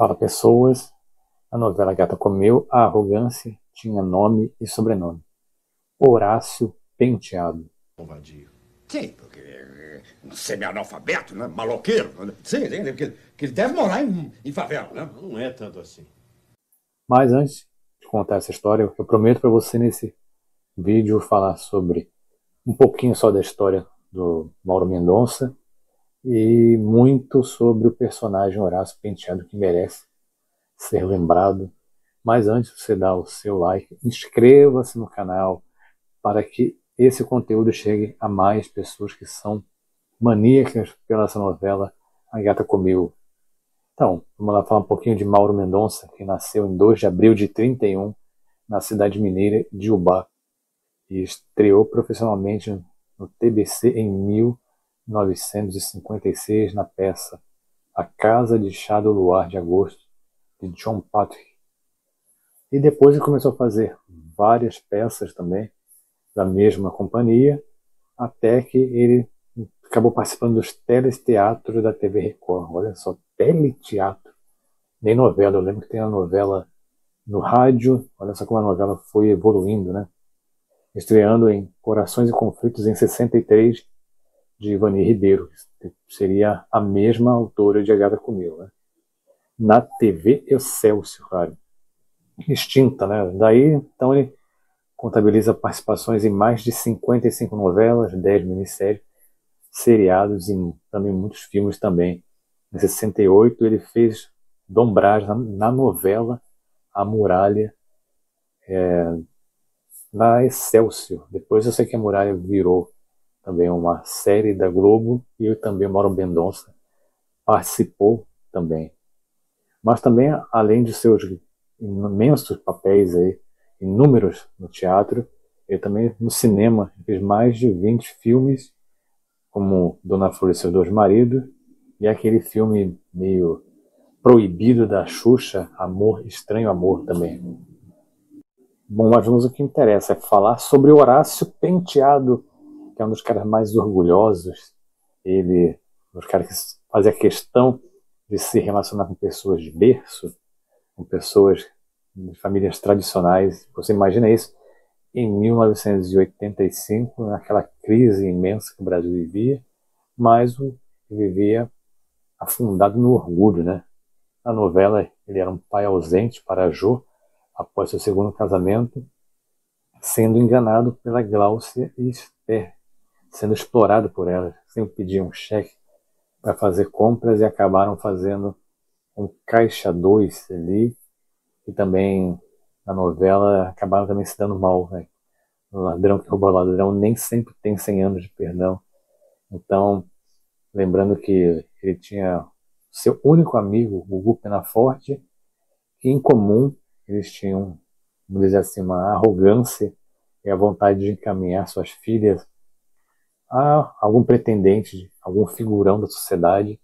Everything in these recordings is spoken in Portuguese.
Fala pessoas, a novela Gata Comeu, a arrogância tinha nome e sobrenome. Horácio Penteado. Vadio. Sim, porque um semi-analfabeto, né? Maloqueiro. Sim, porque ele deve morar em favela, né? Não é tanto assim. Mas antes de contar essa história, eu prometo para você nesse vídeo falar sobre um pouquinho só da história do Mauro Mendonça e muito sobre o personagem Horácio Penteado, que merece ser lembrado. Mas antes você dá o seu like, inscreva-se no canal para que esse conteúdo chegue a mais pessoas que são maníacas pela essa novela A Gata Comeu. Então, vamos lá falar um pouquinho de Mauro Mendonça, que nasceu em 2 de abril de 31 na cidade mineira de Ubá e estreou profissionalmente no TBC em 1956 na peça A Casa de Chá do Luar de Agosto, de John Patrick. E depois ele começou a fazer várias peças também da mesma companhia, até que ele acabou participando dos teleteatros da TV Record. Olha só, teleteatro, nem novela. Eu lembro que tem a novela no rádio. Olha só como a novela foi evoluindo, né? Estreando em Corações e Conflitos em 63, de Ivani Ribeiro, que seria a mesma autora de A Gata Comeu, né? Na TV Excelsior, claro. Extinta, né? Daí, então, ele contabiliza participações em mais de 55 novelas, 10 minisséries, seriados e também muitos filmes também. Em 68 ele fez Dom Brás na novela A Muralha, na Excelsior. Depois eu sei que A Muralha virou também uma série da Globo e eu também, Mauro Mendonça, participou também. Mas também, além de seus imensos papéis aí, inúmeros no teatro, ele também no cinema fez mais de 20 filmes, como Dona Flor e seus dois maridos, e aquele filme meio proibido da Xuxa, Amor, Estranho Amor também. Bom, mas vamos ao que interessa, é falar sobre Horácio Penteado, que é um dos caras mais orgulhosos. Ele, um dos caras que fazia questão de se relacionar com pessoas de berço, com pessoas de famílias tradicionais. Você imagina isso em 1985, naquela crise imensa que o Brasil vivia, mas ele vivia afundado no orgulho, né? Na novela, ele era um pai ausente para a Jo, após seu segundo casamento, sendo enganado pela Gláucia e Esther, sendo explorado por ela. Sempre pediam um cheque para fazer compras e acabaram fazendo um caixa 2 ali, e também na novela acabaram também se dando mal, né? O ladrão que rouba o ladrão nem sempre tem 100 anos de perdão. Então, lembrando que ele tinha seu único amigo, Gugu Penaforte, e em comum eles tinham, vamos dizer assim, uma arrogância e a vontade de encaminhar suas filhas a algum pretendente, algum figurão da sociedade,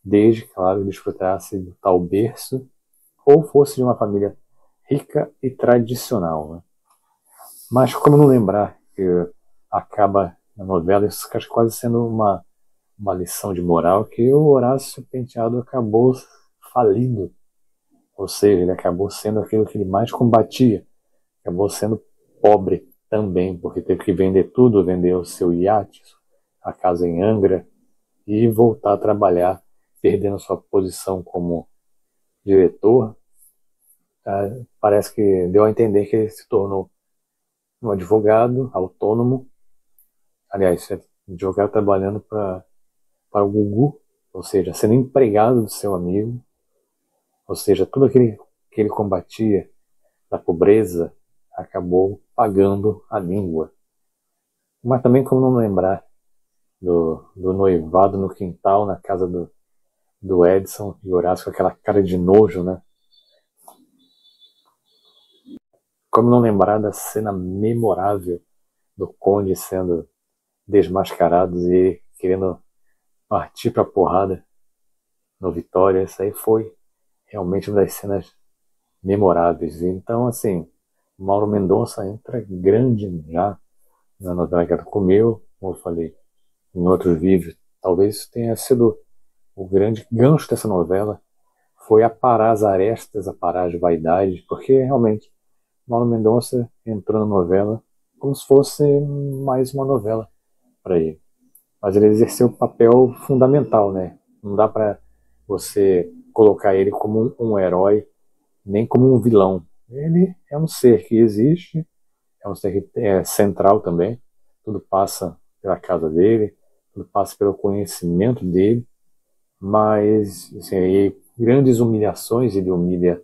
desde, claro, desfrutasse do tal berço ou fosse de uma família rica e tradicional, né? Mas como não lembrar que acaba na novela, isso quase sendo uma lição de moral, que o Horácio Penteado acabou falindo. Ou seja, ele acabou sendo aquilo que ele mais combatia. Acabou sendo pobre também, porque teve que vender tudo, vender o seu iate, a casa em Angra, e voltar a trabalhar, perdendo sua posição como diretor. Parece que deu a entender que ele se tornou um advogado autônomo, aliás, advogado trabalhando para o Gugu, ou seja, sendo empregado do seu amigo, ou seja, tudo aquilo que ele combatia da pobreza acabou pagando a língua. Mas também como não lembrar do noivado no quintal, na casa do Edson e Horácio, com aquela cara de nojo, né? Como não lembrar da cena memorável do Conde sendo desmascarado e ele querendo partir para a porrada no Vitória. Isso aí foi realmente uma das cenas memoráveis. Então, assim, Mauro Mendonça entra grande já na novela Gata Comeu, como eu falei em outros vídeos. Talvez isso tenha sido o grande gancho dessa novela, foi aparar as arestas, aparar as vaidades, porque realmente Mauro Mendonça entrou na novela como se fosse mais uma novela para ele. Mas ele exerceu um papel fundamental, né? Não dá para você colocar ele como um herói, nem como um vilão. Ele é um ser que existe, é um ser que é central também. Tudo passa pela casa dele, tudo passa pelo conhecimento dele, mas assim, grandes humilhações ele humilha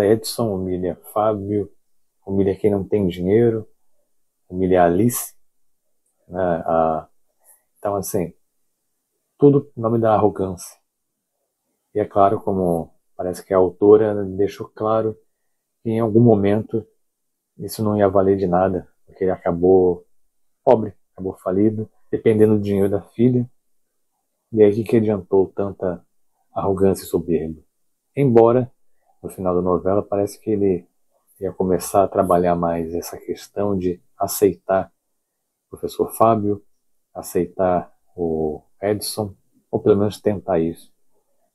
Edson, humilha Fábio, humilha quem não tem dinheiro, humilha Alice, né? Então assim, tudo em nome da arrogância. E é claro, como parece que a autora deixou claro, que em algum momento isso não ia valer de nada, porque ele acabou pobre, acabou falido, dependendo do dinheiro da filha. E aí que adiantou tanta arrogância e soberba? Embora, no final da novela, parece que ele ia começar a trabalhar mais essa questão de aceitar o professor Fábio, aceitar o Edson, ou pelo menos tentar isso.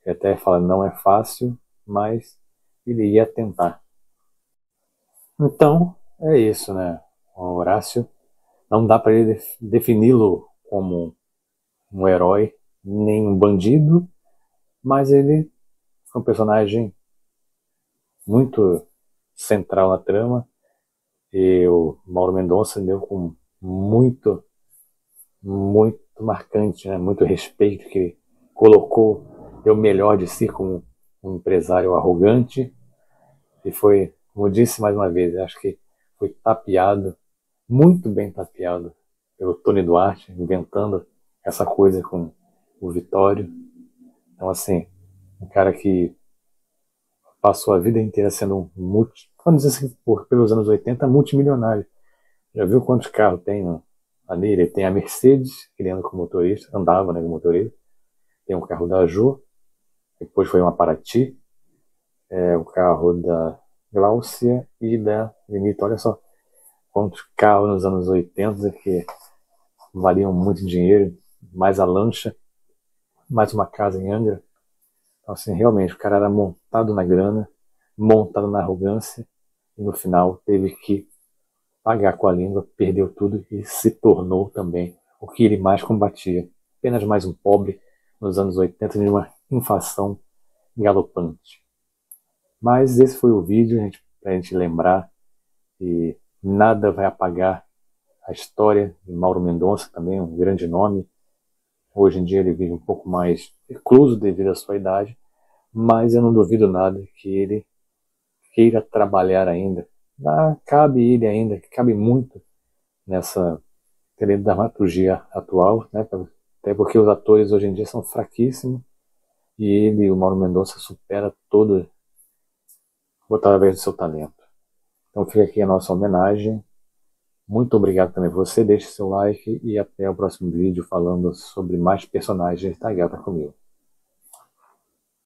Ele até fala, não é fácil, mas ele ia tentar. Então, é isso, né? O Horácio, não dá para ele defini-lo como um herói, nem um bandido, mas ele foi um personagem muito central na trama, e o Mauro Mendonça deu com muito marcante, né? Muito respeito, que ele colocou, deu o melhor de si como um empresário arrogante, e foi, como eu disse mais uma vez, acho que foi tapeado, muito bem tapeado, pelo Tony Duarte, inventando essa coisa com o Vitório. Então assim, um cara que passou a vida inteira sendo vamos dizer assim, pelos anos 80, multimilionário. Já viu quantos carros tem ali? Ele tem a Mercedes, que ele anda com motorista, andava, né, com motorista. Tem um carro da Jo, depois foi uma Paraty, o carro da Gláucia e da Lenita. Olha só quantos carros nos anos 80 que valiam muito dinheiro, mais a lancha, mais uma casa em Angra. Então, assim, realmente, o cara era montado na grana, montado na arrogância, e no final teve que pagar com a língua, perdeu tudo e se tornou também o que ele mais combatia. Apenas mais um pobre nos anos 80 de uma inflação galopante. Mas esse foi o vídeo para a gente lembrar que nada vai apagar a história de Mauro Mendonça, também um grande nome. Hoje em dia ele vive um pouco mais recluso devido à sua idade, mas eu não duvido nada que ele queira trabalhar ainda. Cabe ele ainda, cabe muito nessa dramaturgia atual, né? Até porque os atores hoje em dia são fraquíssimos, e ele, o Mauro Mendonça, supera todo através do seu talento. Então fica aqui a nossa homenagem. Muito obrigado também por você, deixe seu like e até o próximo vídeo falando sobre mais personagens da Gata Comigo.